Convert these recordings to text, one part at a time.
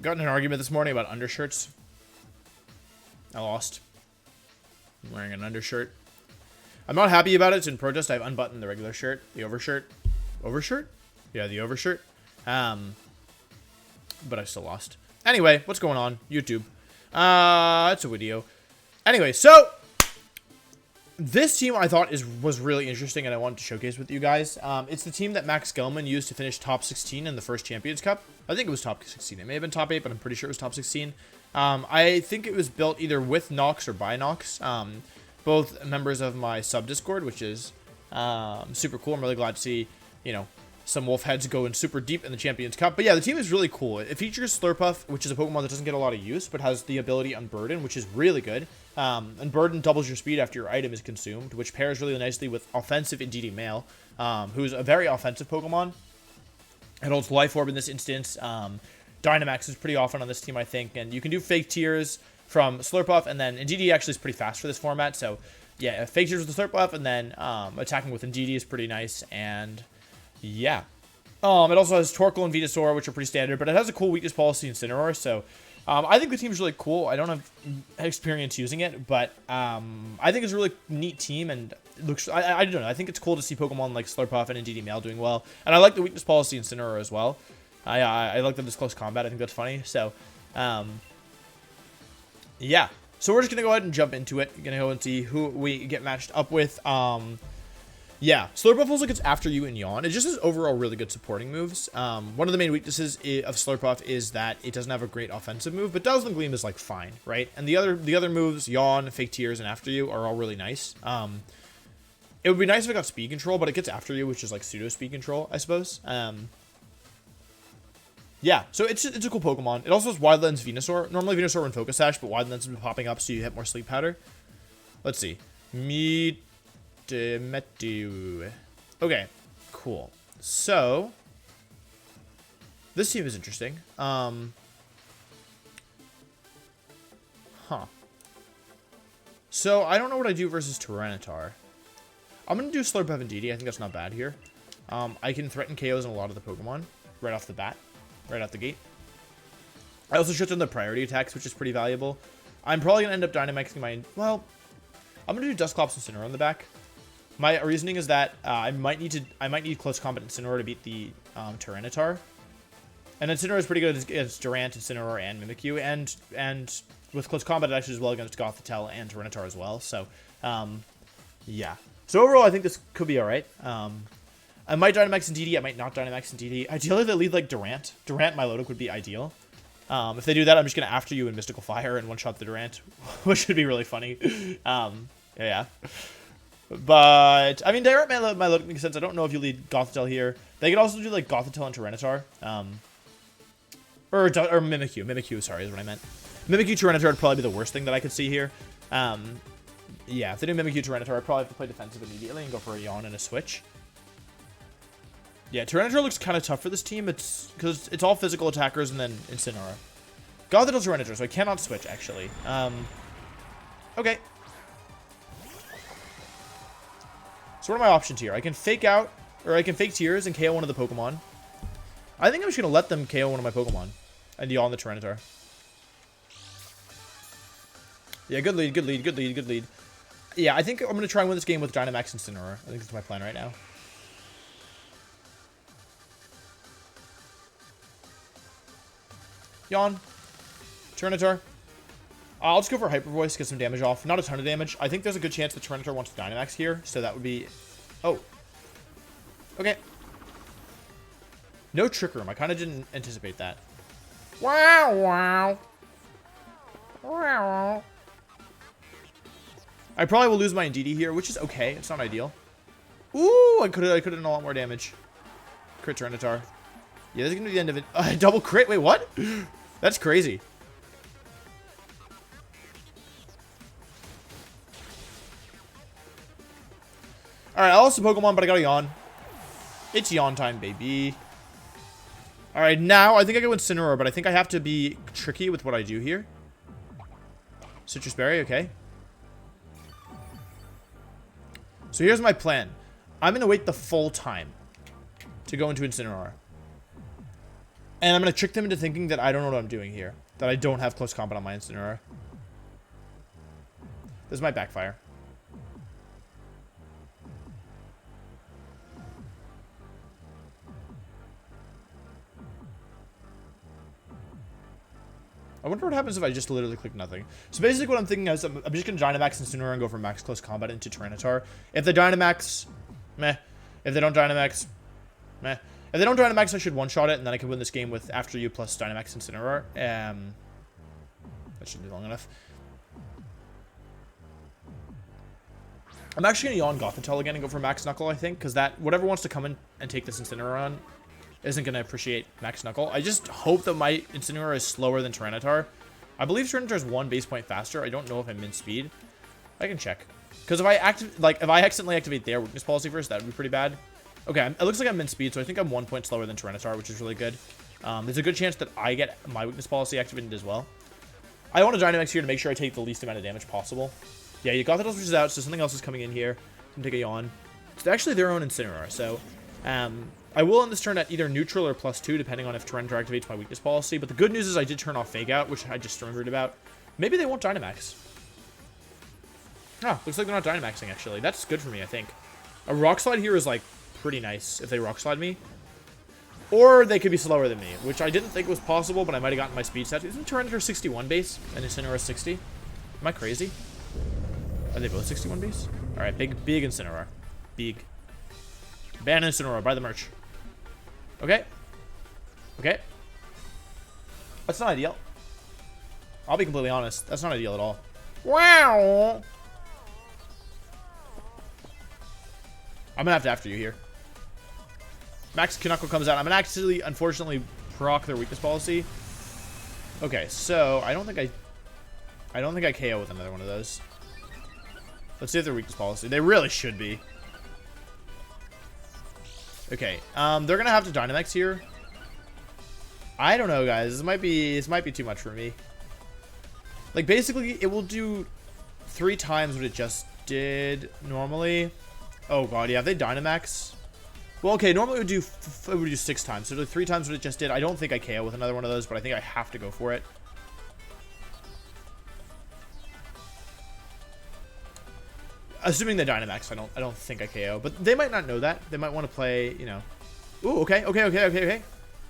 Got in an argument this morning about undershirts. I lost. I'm wearing an undershirt. I'm not happy about it. It's in protest. I've unbuttoned the regular shirt. The overshirt. Overshirt? Yeah, the overshirt. But I still lost. Anyway, what's going on? YouTube. It's a video. Anyway, so this team I thought was really interesting and I wanted to showcase with you guys. It's the team that Max Gelman used to finish top 16 in the first Champions Cup. I think it was top 16. It may have been top 8, but I'm pretty sure it was top 16. I think it was built either with Nox or by Nox. Both members of my sub Discord, which is super cool. I'm really glad to see, you know, some wolf heads going super deep in the Champions Cup. But yeah, the team is really cool. It features Slurpuff, which is a Pokemon that doesn't get a lot of use, but has the ability Unburden, which is really good. Unburden doubles your speed after your item is consumed, which pairs really nicely with offensive Indeedee Male, who's a very offensive Pokemon. It holds Life Orb in this instance. Dynamax is pretty often on this team, I think. And you can do Fake Tears from Slurpuff, and then Indeedee actually is pretty fast for this format. So yeah, Fake Tears with the Slurpuff, and then attacking with Indeedee is pretty nice. And yeah. It also has Torkoal and Venusaur, which are pretty standard, but it has a cool weakness policy in Incineroar, so I think the team's really cool. I don't have experience using it, but I think it's a really neat team, and it looks, I don't know, I think it's cool to see Pokemon like Slurpuff and Indeedee Male doing well, and I like the weakness policy in Incineroar as well. I like that it's close combat. I think that's funny, so yeah. So we're just going to go ahead and jump into it. We're going to go and see who we get matched up with. Yeah, Slurpuff also gets After You and Yawn. It just has overall really good supporting moves. One of the main weaknesses of Slurpuff is that it doesn't have a great offensive move, but Dazzling Gleam is like fine, right? And the other moves, Yawn, Fake Tears, and After You, are all really nice. It would be nice if it got Speed Control, but it gets After You, which is like pseudo Speed Control, I suppose. Yeah, so it's a cool Pokemon. It also has Wide Lens Venusaur. Normally Venusaur would Focus Sash, but Wide Lens has been popping up, so you hit more Sleep Powder. Let's see. Metu. Okay, cool. So this team is interesting. So I don't know what I do versus Tyranitar. I'm gonna do Slurpuff Indeedee. I think that's not bad here. I can threaten KOs on a lot of the Pokemon right off the bat, right out the gate. I also shut down the priority attacks, which is pretty valuable. I'm probably gonna end up Dynamaxing my, well, I'm gonna do Dusclops and Incineroar on the back. My reasoning is that I might need close combat Incineroar to beat the Tyranitar. And Incineroar is pretty good against Durant, Incineroar, and Mimikyu, and with close combat it actually is well against Gothitelle and Tyranitar as well. So yeah. So overall I think this could be alright. I might Dynamax Indeedee, I might not Dynamax Indeedee. Ideally they lead like Durant. Durant Milotic would be ideal. If they do that, I'm just gonna After You in Mystical Fire and one-shot the Durant, which would be really funny. Yeah. But, I mean, Direct Milotic makes sense. I don't know if you lead Gothitelle here. They could also do, like, Gothitelle and Tyranitar. Or Mimikyu. Mimikyu, sorry, is what I meant. Mimikyu Tyranitar would probably be the worst thing that I could see here. Yeah, if they do Mimikyu Tyranitar, I'd probably have to play defensive immediately and go for a Yawn and a switch. Yeah, Tyranitar looks kind of tough for this team. It's because it's all physical attackers and then Incineroar. Gothitelle Tyranitar, so I cannot switch, actually. Okay. So what are my options here? I can Fake Out, or I can Fake Tears and KO one of the Pokemon. I think I'm just going to let them KO one of my Pokemon. And Yawn the Tyranitar. Yeah, good lead, good lead, good lead, good lead. Yeah, I think I'm going to try and win this game with Dynamax and Incineroar. I think that's my plan right now. Yawn. Tyranitar. I'll just go for Hyper Voice, get some damage off. Not a ton of damage. I think there's a good chance that Tyranitar wants to Dynamax here, so that would be... Oh. Okay. No Trick Room. I kind of didn't anticipate that. Wow, wow. Wow. I probably will lose my Indeedee here, which is okay. It's not ideal. Ooh, I could have done a lot more damage. Crit Tyranitar. Yeah, this is going to be the end of it. Double crit? Wait, what? That's crazy. Alright, I lost a Pokemon, but I got a Yawn. It's Yawn time, baby. Alright, now I think I go Incineroar, but I think I have to be tricky with what I do here. Citrus Berry, okay. So here's my plan. I'm going to wait the full time to go into Incineroar. And I'm going to trick them into thinking that I don't know what I'm doing here. That I don't have close combat on my Incineroar. This might backfire. I wonder what happens if I just literally click nothing. So basically what I'm thinking is I'm just going to Dynamax Incineroar and go for max close combat into Tyranitar. If they Dynamax, meh. If they don't Dynamax, meh. If they don't Dynamax, I should one-shot it, and then I can win this game with After You plus Dynamax Incineroar. That shouldn't be long enough. I'm actually going to yawn Gothitelle again and go for Max Knuckle, I think, because that whatever wants to come in and take this Incineroar on isn't going to appreciate Max Knuckle. I just hope that my Incineroar is slower than Tyranitar. I believe Tyranitar is 1 base point faster. I don't know if I'm min speed. I can check. Because if I accidentally activate their weakness policy first, that would be pretty bad. Okay, it looks like I'm min speed, so I think I'm 1 point slower than Tyranitar, which is really good. There's a good chance that I get my weakness policy activated as well. I want to Dynamax here to make sure I take the least amount of damage possible. Yeah, you got the switches out, so something else is coming in here. Can take a yawn. It's actually their own Incineroar, so I will end this turn at either neutral or +2, depending on if Tyranitar activates my weakness policy. But the good news is I did turn off Fake Out, which I just remembered about. Maybe they won't Dynamax. Ah, looks like they're not Dynamaxing, actually. That's good for me, I think. A Rock Slide here is, like, pretty nice if they Rock Slide me. Or they could be slower than me, which I didn't think was possible, but I might have gotten my speed set. Isn't Tyranitar 61 base and Incineroar 60? Am I crazy? Are they both 61 base? Alright, big Incineroar. Big. Ban Incineroar, buy the merch. Okay. Okay. That's not ideal. I'll be completely honest. That's not ideal at all. Wow. I'm gonna have to After You here. Max Knuckle comes out. I'm gonna actually, unfortunately, proc their weakness policy. Okay, so I don't think I KO with another one of those. Let's see if they're weakness policy. They really should be. Okay, they're gonna have to Dynamax here. I don't know, guys. This might be too much for me. Like, basically, it will do 3 times what it just did normally. Oh god, yeah, if they Dynamax. Well, okay, normally it would do 6 times. So 3 times what it just did. I don't think I KO with another one of those, but I think I have to go for it. Assuming they Dynamax, I don't think I KO. But they might not know that. They might want to play, you know. Ooh, okay. Then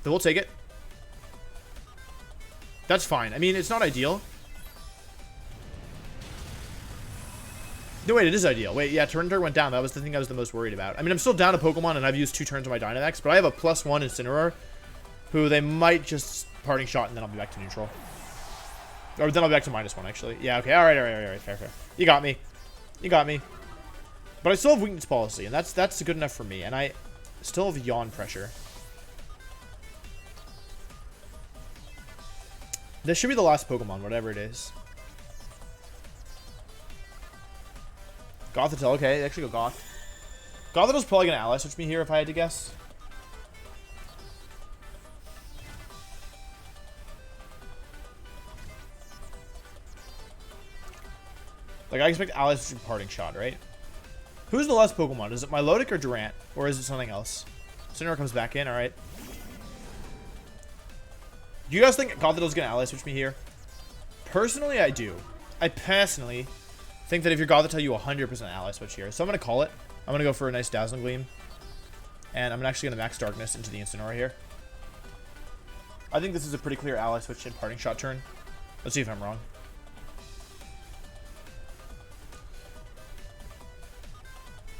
we'll take it. That's fine. I mean, it's not ideal. No, wait, it is ideal. Wait, yeah, Tyranitar went down. That was the thing I was the most worried about. I mean, I'm still down a Pokemon, and I've used 2 turns of my Dynamax, but I have a +1 Incineroar, who they might just Parting Shot, and then I'll be back to neutral. Or then I'll be back to -1, actually. Yeah, okay, alright, fair. You got me. But I still have weakness policy, and that's good enough for me, and I still have yawn pressure. This should be the last Pokemon, whatever it is. Gothitelle, okay, actually go Goth. Gothitell's probably gonna ally switch me here if I had to guess. Like, I expect ally switch Parting Shot, right? Who's the last Pokemon? Is it Milotic or Durant? Or is it something else? Incineroar comes back in, alright. Do you guys think Gothitell's gonna ally switch me here? Personally, I do. I personally think that if you're Gothitelle, you 100% ally switch here. So I'm going to call it. I'm going to go for a nice Dazzling Gleam. And I'm actually going to Max Darkness into the Incineroar here. I think this is a pretty clear ally switch in Parting Shot turn. Let's see if I'm wrong.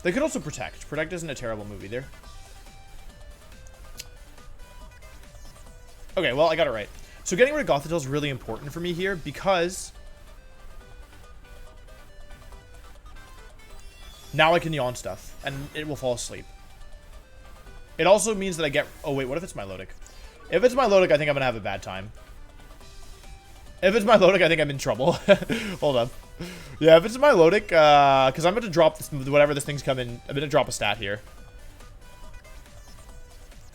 They could also Protect. Protect isn't a terrible move either. Okay, well, I got it right. So getting rid of Gothitelle is really important for me here because now I can yawn stuff, and it will fall asleep. It also means that I get... Oh, wait, what if it's Milotic? If it's Milotic, I think I'm going to have a bad time. If it's Milotic, I think I'm in trouble. Hold up. Yeah, if it's Milotic, because I'm going to drop this, whatever this thing's coming. I'm going to drop a stat here.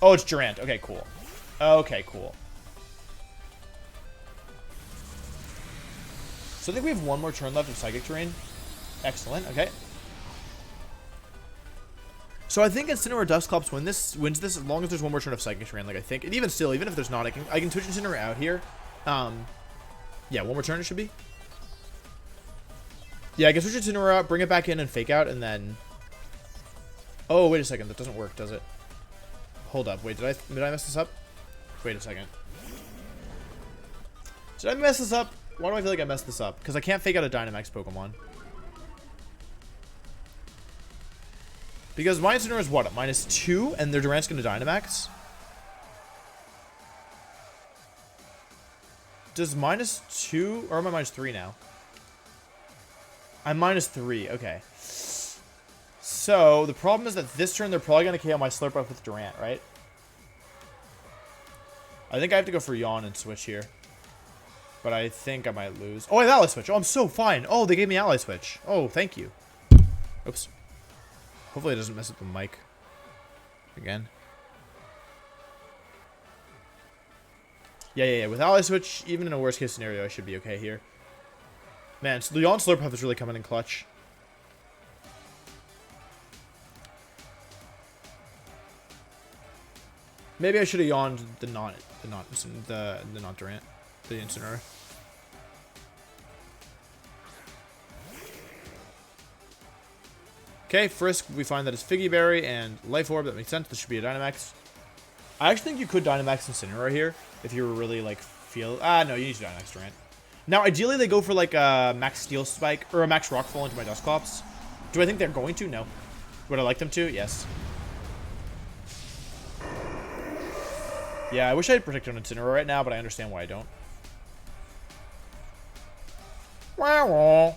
Oh, it's Durant. Okay, cool. Okay, cool. So I think we have 1 more turn left of Psychic Terrain. Excellent, okay. So I think Incineroar Dusclops wins this as long as there's one more turn of Psychic Terrain, like I think. And even still, even if there's not, I can switch Incineroar out here. Yeah, one more turn it should be. Yeah, I can switch Incineroar out, bring it back in, and fake out, and then... Oh, wait a second. That doesn't work, does it? Hold up. Wait, did I mess this up? Wait a second. Did I mess this up? Why do I feel like I messed this up? Because I can't fake out a Dynamax Pokemon. Because my Incineroar is what? At -2, and their Durant's going to Dynamax? Does -2... Or am I -3 now? I'm -3. Okay. So, the problem is that this turn, they're probably going to KO my Slurpuff with Durant, right? I think I have to go for Yawn and switch here. But I think I might lose. Oh, I have Ally Switch. Oh, I'm so fine. Oh, they gave me Ally Switch. Oh, thank you. Oops. Hopefully it doesn't mess up the mic. Again. Yeah. With Ally Switch, even in a worst case scenario, I should be okay here. Man, so the Yawn Slurpuff is really coming in clutch. Maybe I should have yawned the not Durant, the Incineroar. Okay, Frisk, we find that it's Figgy Berry and Life Orb. That makes sense. This should be a Dynamax. I actually think you could Dynamax Incineroar here if you were really like no, you need to Dynamax Durant. Now, ideally, they go for like a Max Steel Spike or a Max Rockfall into my Dusclops. Do I think they're going to? No. Would I like them to? Yes. Yeah, I wish I had protected on Incineroar right now, but I understand why I don't. Wow.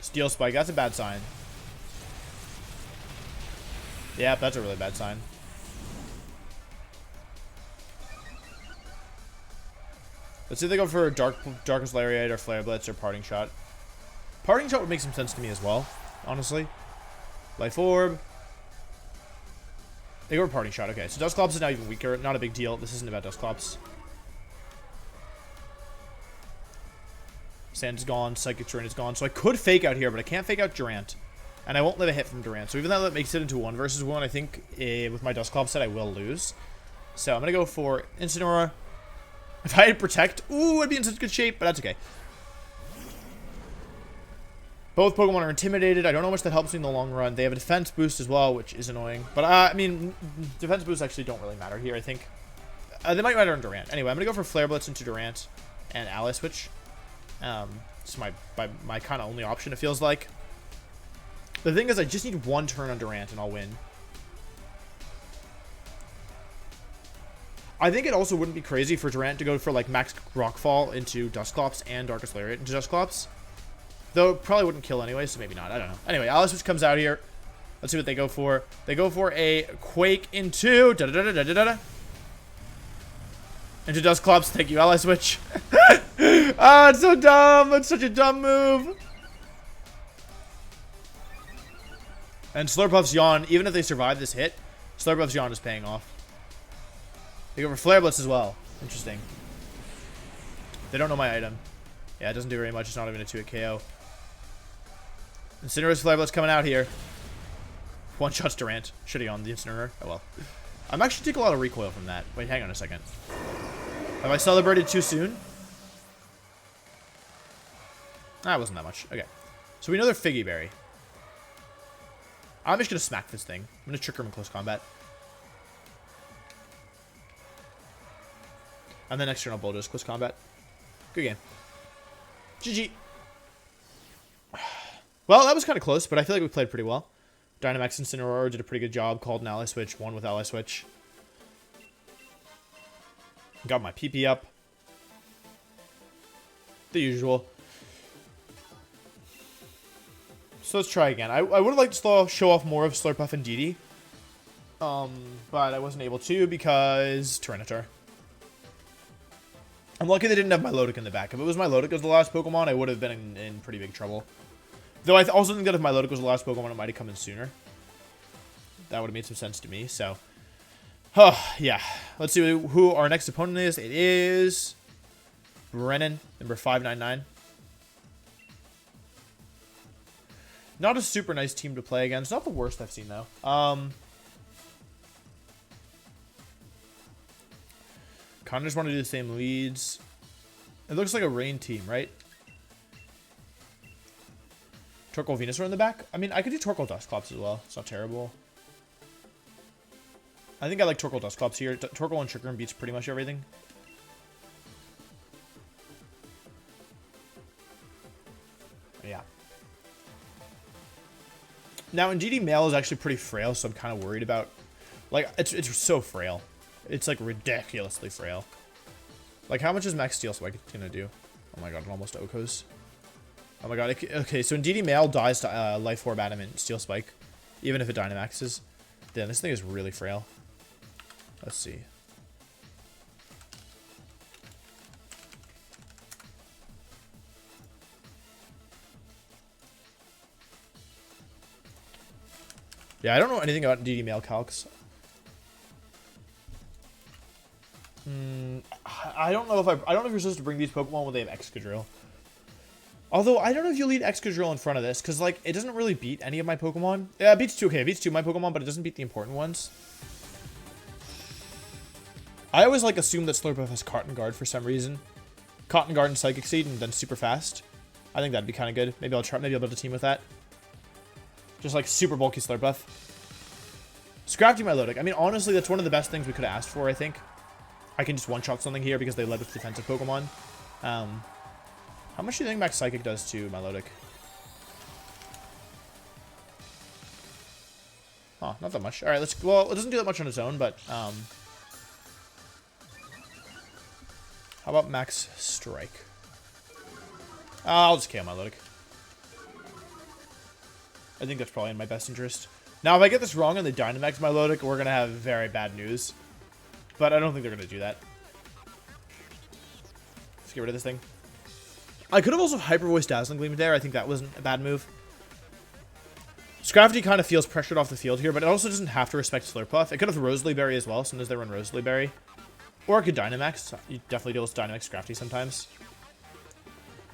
Steel Spike, that's a bad sign. Yeah, that's a really bad sign. Let's see if they go for Darkest Lariat or Flare Blitz or Parting Shot. Parting Shot would make some sense to me as well, honestly. Life Orb. They go for Parting Shot. Okay, so Dusclops is now even weaker. Not a big deal. This isn't about Dusclops. Sand is gone. Psychic Terrain is gone. So I could fake out here, but I can't fake out Durant. And I won't let a hit from Durant. So even though that makes it into 1 versus 1, I think with my Dusclops set, I will lose. So I'm going to go for Incineroar. If I had Protect, ooh, I'd be in such good shape, but that's okay. Both Pokemon are intimidated. I don't know how much that helps me in the long run. They have a defense boost as well, which is annoying. But, I mean, defense boosts actually don't really matter here, I think. They might matter in Durant. Anyway, I'm going to go for Flare Blitz into Durant and Ally Switch. It's my kind of only option, it feels like. The thing is, I just need 1 turn on Durant and I'll win. I think it also wouldn't be crazy for Durant to go for, like, Max Rockfall into Dusclops and Darkest Lariat into Dusclops. Though, it probably wouldn't kill anyway, so maybe not. I don't know. Anyway, Ally Switch comes out here. Let's see what they go for. They go for a Quake into... Into Dusclops. Thank you, Ally Switch. Ah, it's so dumb. It's such a dumb move. And Slurpuff's Yawn, even if they survive this hit, Slurpuff's Yawn is paying off. They go for Flare Blitz as well. Interesting. They don't know my item. Yeah, it doesn't do very much. It's not even a 2-hit KO. Incineroar's Flare Blitz coming out here. One shots Durant. Should have on the Incineroar. Oh well. I'm actually taking a lot of recoil from that. Wait, hang on a second. Have I celebrated too soon? Ah, it wasn't that much. Okay. So we know they're Figgy Berry. I'm just going to smack this thing. I'm going to trick him in close combat. And then next turn I'll bulldoze close combat. Good game. GG. Well, that was kind of close, but I feel like we played pretty well. Dynamax Incineroar did a pretty good job. Called an Ally Switch. Won with Ally Switch. Got my PP up. The usual. So let's try again. I would have liked to show off more of Slurpuff Indeedee. But I wasn't able to because Tyranitar. I'm lucky they didn't have my Milotic in the back. If it was my Milotic as the last Pokemon, I would have been in pretty big trouble. Though I also think that if my Milotic was the last Pokemon, it might have come in sooner. That would have made some sense to me, so... yeah. Let's see who our next opponent is. It is... Brennan, number 599. Not a super nice team to play against. Not the worst I've seen, though. Kind of just want to do the same leads. It looks like a rain team, right? Torkoal Venusaur in the back? I mean, I could do Torkoal Dusclops as well. It's not terrible. I think I like Torkoal Dusclops here. Torkoal and Trick beats pretty much everything. Yeah. Now, Indeedee Male is actually pretty frail, so I'm kind of worried about... Like, it's so frail. It's, like, ridiculously frail. Like, how much is Max Steel Spike gonna do? Oh my god, it almost Okos. Oh my god. Okay, so Indeedee Male dies to Life Orb Adamant Steel Spike. Even if it Dynamaxes. Damn, this thing is really frail. Let's see. Yeah, I don't know anything about Indeedee Male calcs. I don't know if I don't know if you're supposed to bring these Pokemon when they have Excadrill. Although I don't know if you lead Excadrill in front of this, because like it doesn't really beat any of my Pokemon. Yeah, it beats two. Okay, it beats two of my Pokemon, but it doesn't beat the important ones. I always like assume that Slurpuff has Cotton Guard for some reason. Cotton Guard and Psychic Seed, and then super fast. I think that'd be kind of good. Maybe I'll try. Maybe I'll build a team with that. Just like super bulky Slurpuff. Scrafty Milotic. I mean, honestly, that's one of the best things we could have asked for, I think. I can just one-shot something here because they led with defensive Pokemon. How much do you think Max Psychic does to Milotic? Oh, not that much. Alright, let's... Well, it doesn't do that much on its own, but... How about Max Strike? I'll just KO Milotic. I think that's probably in my best interest. Now, if I get this wrong and they Dynamax Milotic, we're going to have very bad news. But I don't think they're going to do that. Let's get rid of this thing. I could have also Hyper Voice Dazzling Gleam there. I think that wasn't a bad move. Scrafty kind of feels pressured off the field here, but it also doesn't have to respect Slurpuff. It could have Rosalie Berry as well, soon as they run Rosalie Berry. Or it could Dynamax. You definitely deal with Dynamax Scrafty sometimes.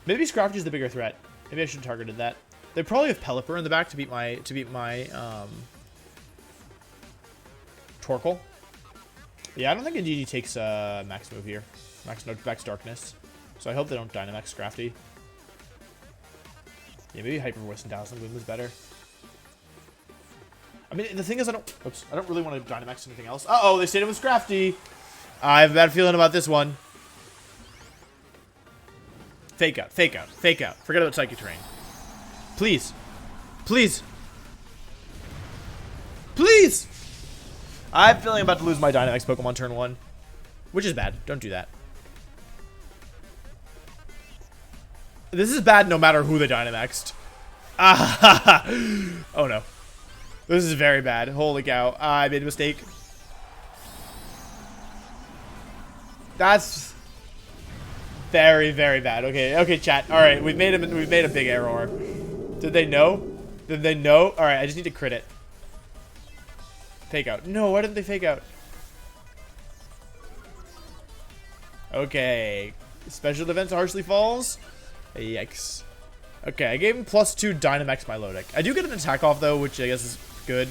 Maybe Scrafty's the bigger threat. Maybe I should have targeted that. They probably have Pelipper in the back to beat my Torkoal. Yeah, I don't think Indeedee takes max move here. Max Darkness. So I hope they don't Dynamax Scrafty. Yeah, maybe Hyper Voice and Dazzling Gleam was better. I mean, the thing is, I don't really want to Dynamax anything else. Uh-oh, they stayed in with Scrafty. I have a bad feeling about this one. Fake out, fake out, fake out. Forget about Psychic Terrain. Please. Please. Please! I have a feeling I'm about to lose my Dynamax Pokemon turn 1. Which is bad. Don't do that. This is bad no matter who they Dynamaxed. Ah, oh no. This is very bad. Holy cow. I made a mistake. That's very, very bad. Okay, okay, chat. Alright, we've made a big error. Did they know? Did they know? Alright, I just need to crit it. Fake out. No, why didn't they fake out? Okay. Special defense harshly falls. Yikes. Okay, I gave him +2 Dynamax Milotic. I do get an attack off though, which I guess is good.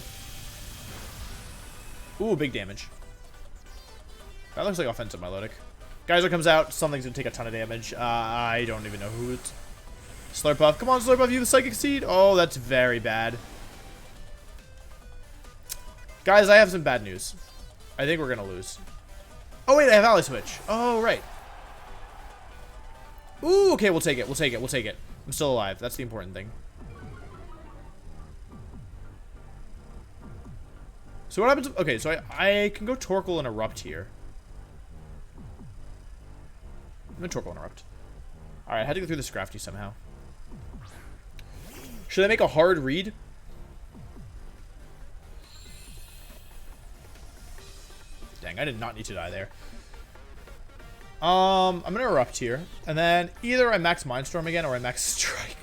Ooh, big damage. That looks like offensive Milotic. Geyser comes out. Something's gonna take a ton of damage. I don't even know who it's. Slurpuff. Come on, Slurpuff. You have a Psychic Seed. Oh, that's very bad. Guys, I have some bad news. I think we're gonna lose. Oh wait, I have Ally Switch. Oh right. Ooh, okay, we'll take it. We'll take it. We'll take it. I'm still alive. That's the important thing. So what happens? Okay, so I can go Torkoal and Erupt here. I'm gonna Torkoal and Erupt. All right, I had to go through the Scrafty somehow. Should I make a hard read? Dang, I did not need to die there. I'm gonna Erupt here, and then either I max Mindstorm again or I max Strike.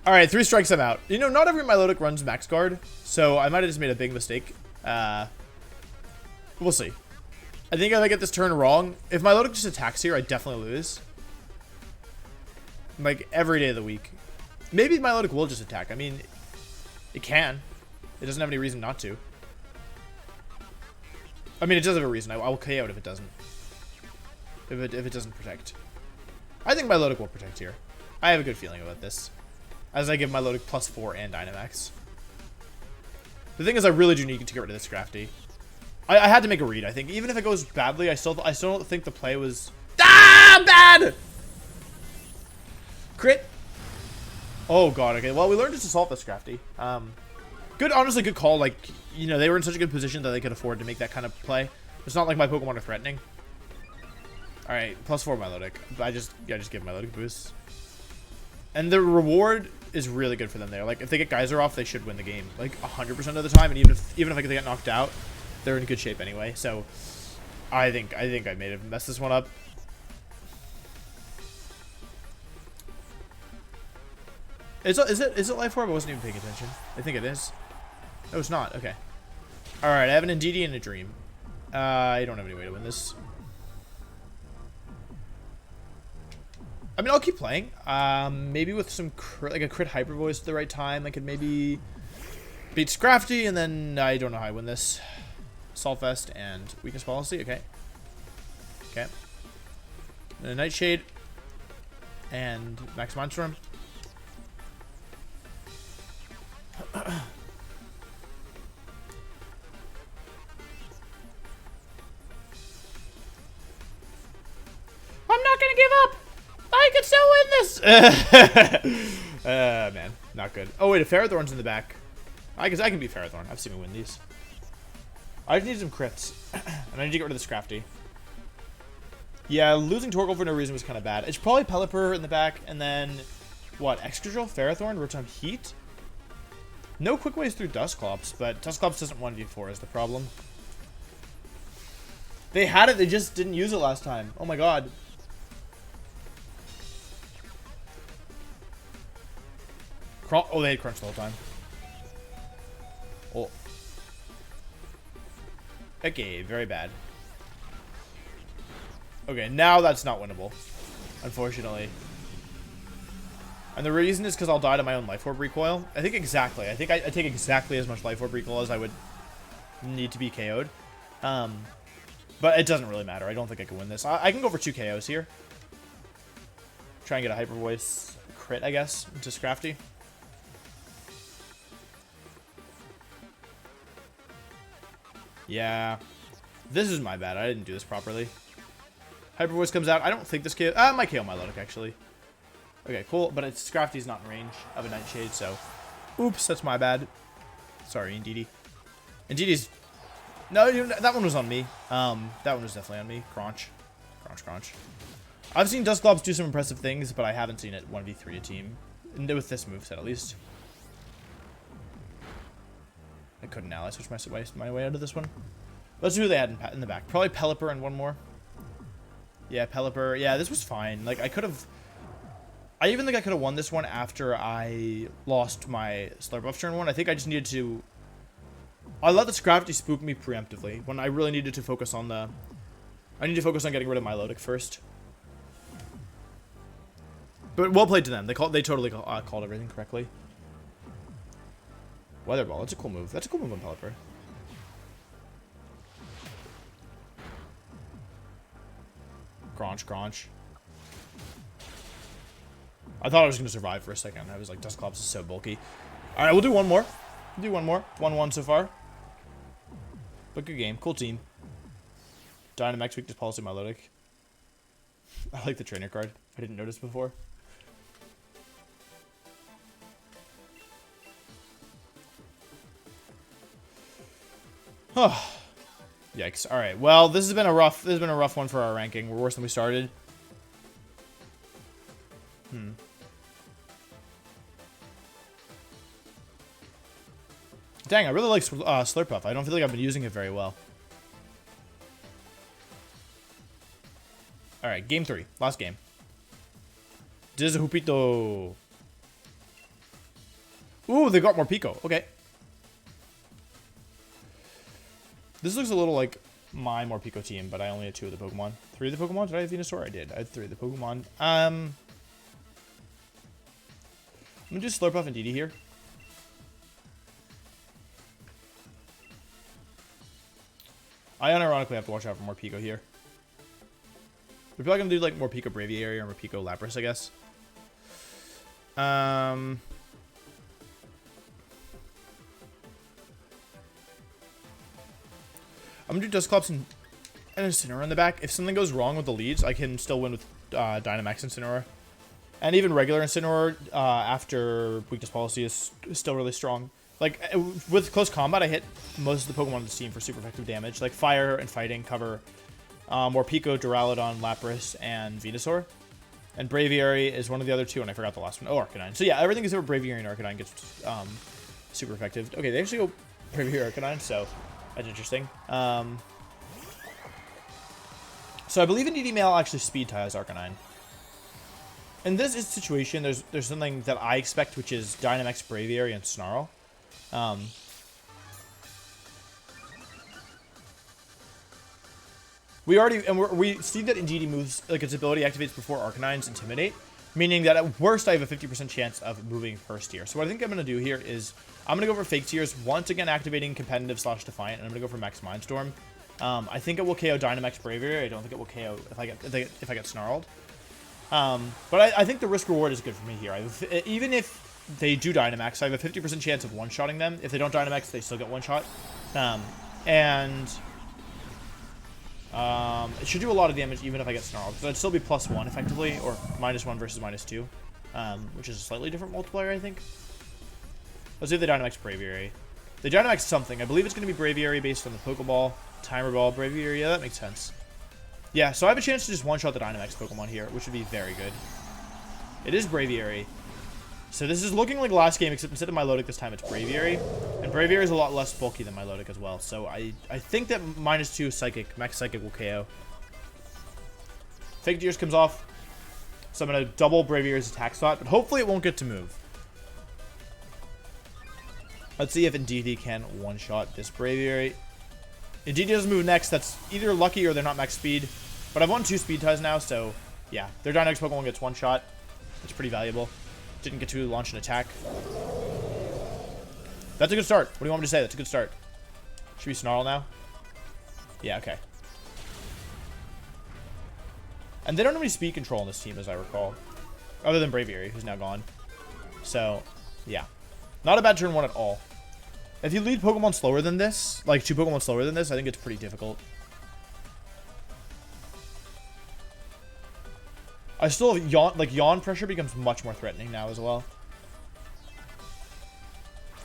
All right, 3 strikes, I'm out. You know, not every Milotic runs Max Guard, so I might have just made a big mistake. We'll see. I think if I get this turn wrong, if Milotic just attacks here, I definitely lose. Like every day of the week. Maybe Milotic will just attack. I mean, it can. It doesn't have any reason not to. I mean, it does have a reason. I will KO it if it doesn't. If it doesn't protect. I think Milotic will protect here. I have a good feeling about this. As I give Milotic +4 and Dynamax. The thing is, I really do need to get rid of this Scrafty. I had to make a read, I think. Even if it goes badly, I still don't think the play was... Ah! Bad! Crit. Oh, God. Okay, well, we learned just to solve this Scrafty. Good, honestly, good call. Like, you know, they were in such a good position that they could afford to make that kind of play. It's not like my Pokemon are threatening. Alright, +4 Milotic. I just give Milotic boost. And the reward is really good for them there. Like, if they get Geyser off, they should win the game. Like, 100% of the time. And even if they get knocked out, they're in good shape anyway. So, I think I may have messed this one up. Is it Life Orb? I wasn't even paying attention. I think it is. No, it's not. Okay. Alright, I have an Indeedee and a Dream. I don't have any way to win this. I mean, I'll keep playing. Maybe with some like a crit Hyper Voice at the right time, I could maybe beat Scrafty, and then I don't know how I win this. Saltfest and Weakness Policy. Okay. Okay. And a Nightshade and Max Mindstorm. I'm not gonna give up. I could still win this. Man, not good. Oh wait, a Ferrothorn's in the back. I guess I can beat Ferrothorn. I've seen me win these. I just need some crits, and I need to get rid of the Scrafty. Yeah, losing Torkoal for no reason was kind of bad. It's probably Pelipper in the back, and then what? Excadrill, Ferrothorn, Rotom Heat. No quick ways through Dusclops, but Dusclops doesn't 1v4 is the problem. They had it, they just didn't use it last time. Oh my god. Oh, they had Crunch the whole time. Oh. Okay, very bad. Okay, now that's not winnable. Unfortunately. And the reason is because I'll die to my own Life Orb recoil. I think exactly. I think I take exactly as much Life Orb recoil as I would need to be KO'd. But it doesn't really matter. I don't think I can win this. I can go for 2 KOs here. Try and get a Hyper Voice crit, I guess, into Scrafty. Yeah. This is my bad. I didn't do this properly. Hyper Voice comes out. I don't think this KO... I might KO Milotic, actually. Okay, cool. But it's Scrafty's not in range of a Nightshade, so... Oops, that's my bad. Sorry, Indeedee. Indeedee's... No, that one was on me. That one was definitely on me. Crunch. Crunch, crunch. I've seen Dusclops do some impressive things, but I haven't seen it 1v3 a team. With this moveset, at least. I couldn't ally switch my way out of this one. Let's see who they had in the back. Probably Pelipper and one more. Yeah, Pelipper. Yeah, this was fine. Like, I could have... I even think I could have won this one after I lost my Slurpuff turn 1. I think I just needed to... I let the Scrafty spook me preemptively when I really needed to focus on the... I need to focus on getting rid of Milotic first. But well played to them. They totally called everything correctly. Weather Ball. That's a cool move. That's a cool move on Pelipper. Crunch, crunch. I thought I was going to survive for a second. I was like, Dusclops is so bulky. Alright, we'll do one more. We'll do one more. 1-1 so far. But good game. Cool team. Dynamax Weakness Policy Milotic. I like the trainer card. I didn't notice before. Oh. Yikes. Alright. Well, this has been a rough one for our ranking. We're worse than we started. Dang, I really like Slurpuff. I don't feel like I've been using it very well. Alright, game 3. Last game. Dizahupito. Ooh, they got more Pico. Okay. This looks a little like my Morpeko team, but I only had 2 of the Pokemon. 3 of the Pokemon? Did I have Venusaur? I did. I had 3 of the Pokemon. I'm going to do Slurpuff Indeedee here. I unironically have to watch out for more Pico here. We're probably going to do like more Pico Braviary or more Pico Lapras, I guess. I'm going to do Dusclops and Incineroar in the back. If something goes wrong with the leads, I can still win with Dynamax Incineroar. And even regular Incineroar after Weakness Policy is still really strong. Like, with close combat, I hit most of the Pokemon on the team for super effective damage. Like, Fire and Fighting cover more Pico, Duraludon, Lapras, and Venusaur. And Braviary is one of the other two, and I forgot the last one. Oh, Arcanine. So yeah, everything except for Braviary and Arcanine gets super effective. Okay, they actually go Braviary, Arcanine, so that's interesting. So I believe Indeedee Male actually speed ties Arcanine. In this situation, there's something that I expect, which is Dynamax Braviary and Snarl. We see that Indeedee moves, like its ability activates before Arcanine's Intimidate, meaning that at worst I have a 50% chance of moving first tier. So what I think I'm going to do here is I'm going to go for Fake Tears, once again activating Competitive / Defiant, and I'm going to go for Max Mindstorm. I think it will KO Dynamax Braviary. I don't think it will KO if I get Snarled. But I think the risk reward is good for me here. Even if they do Dynamax, I have a 50% chance of one-shotting them. If they don't Dynamax, they still get one-shot. It should do a lot of damage even if I get Snarled. So it'd still be +1 effectively, or -1 versus -2, which is a slightly different multiplier, I think. Let's do the Dynamax Braviary. The Dynamax something. I believe it's going to be Braviary based on the Pokeball, Timer Ball, Braviary. Yeah, that makes sense. Yeah, so I have a chance to just one-shot the Dynamax Pokemon here, which would be very good. It is Braviary. So this is looking like last game, except instead of Milotic this time, it's Braviary. And Braviary is a lot less bulky than Milotic as well. So I think that -2 Psychic, Max Psychic will KO. Fake Tears comes off. So I'm going to double Braviary's attack slot, but hopefully it won't get to move. Let's see if Indeedee can one-shot this Braviary. Indeedee doesn't move next. That's either lucky or they're not max speed. But I've won 2 speed ties now, so yeah. Their Dynamax Pokemon gets one shot. That's pretty valuable. Didn't get to launch an attack. That's a good start. What do you want me to say? That's a good start. Should we Snarl now? Yeah, okay. And they don't have any speed control on this team, as I recall. Other than Braviary, who's now gone. So, yeah. Not a bad turn 1 at all. If you lead Pokemon slower than this, like 2 Pokemon slower than this, I think it's pretty difficult. I still have Yawn pressure becomes much more threatening now as well.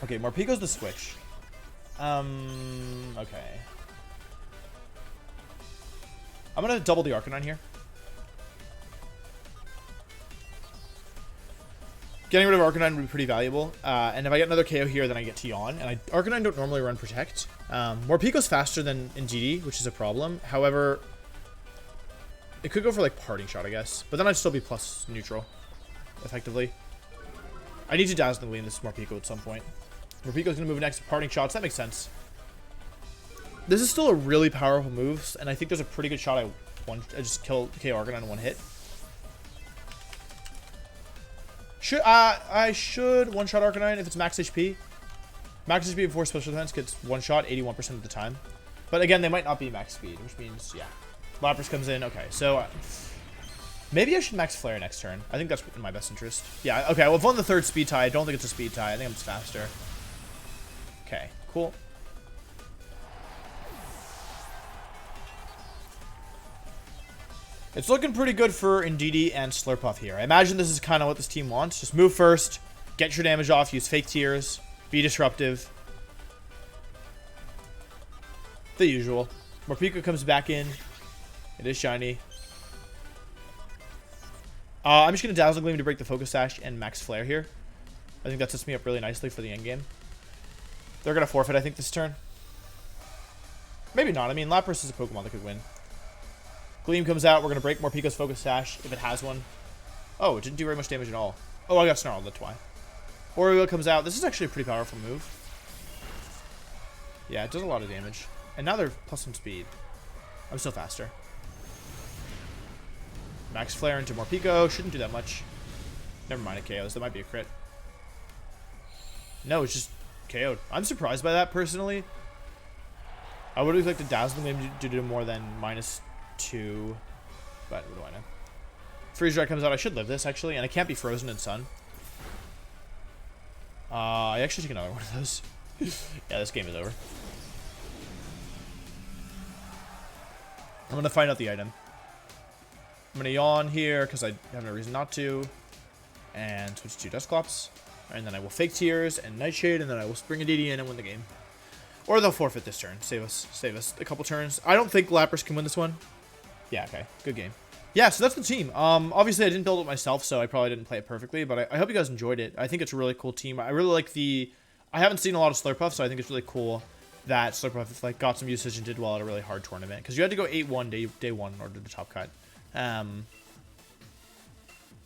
Okay, Morpeko's the switch. Okay. I'm gonna double the Arcanine here. Getting rid of Arcanine would be pretty valuable. And if I get another KO here, then I get to Yawn. And Arcanine don't normally run Protect. Morpeko's faster than Indeedee, which is a problem. However, it could go for like Parting Shot, I guess. But then I'd still be plus neutral, effectively. I need to Dazzling Gleam this Morpeko at some point. Morpeko's going to move next to Parting Shots. That makes sense. This is still a really powerful move, and I think there's a pretty good shot I just KO Arcanine in one hit. I should one-shot Arcanine if it's max HP. Max HP before special defense gets one-shot 81% of the time. But again, they might not be max speed, which means, yeah. Lapras comes in. Okay, so maybe I should max Flare next turn. I think that's in my best interest. Yeah, okay, well, I've won the 3rd speed tie. I don't think it's a speed tie. I think I'm just faster. Okay, cool. It's looking pretty good for Indeedee and Slurpuff here. I imagine this is kind of what this team wants. Just move first, get your damage off, use Fake Tears, be disruptive. The usual. Morpeko comes back in. It is shiny. I'm just going to Dazzling Gleam to break the Focus Sash and Max Flare here. I think that sets me up really nicely for the end game. They're going to forfeit, I think, this turn. Maybe not. I mean, Lapras is a Pokemon that could win. Gleam comes out. We're going to break Morpeko's Focus Sash if it has one. Oh, it didn't do very much damage at all. Oh, I got Snarled. That's why. Oreo comes out. This is actually a pretty powerful move. Yeah, it does a lot of damage. And now they're plus some speed. I'm still faster. Max Flare into Morpeko. Shouldn't do that much. Never mind, it KOs. That might be a crit. No, it's just KO'd. I'm surprised by that, personally. I would have liked the Dazzling maybe to do more than -2. But what do I know? Freeze Dry comes out. I should live this, actually. And I can't be frozen in Sun. I actually take another one of those. Yeah, this game is over. I'm going to find out the item. I'm going to yawn here because I have no reason not to. And switch to Dusclops. And then I will Fake Tears and Nightshade. And then I will Spring Indeedee in and win the game. Or they'll forfeit this turn. Save us a couple turns. I don't think Lapras can win this one. Yeah, okay. Good game. Yeah, so that's the team. Obviously, I didn't build it myself, so I probably didn't play it perfectly. But I hope you guys enjoyed it. I think it's a really cool team. I really like the... I haven't seen a lot of Slurpuff, so I think it's really cool that Slurpuff like got some usage and did well at a really hard tournament. Because you had to go 8-1 day 1 in order to top cut.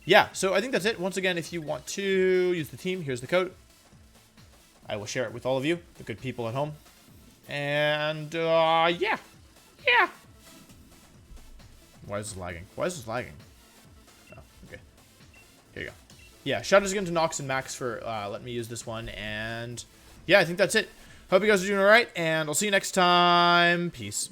Yeah, so I think that's it. Once again, if you want to use the team, here's the code. I will share it with all of you, the good people at home. And, yeah. Yeah. Why is this lagging? Why is this lagging? Oh, okay. Here you go. Yeah, shout out again to Nox and Max for letting me use this one. And, yeah, I think that's it. Hope you guys are doing all right, and I'll see you next time. Peace.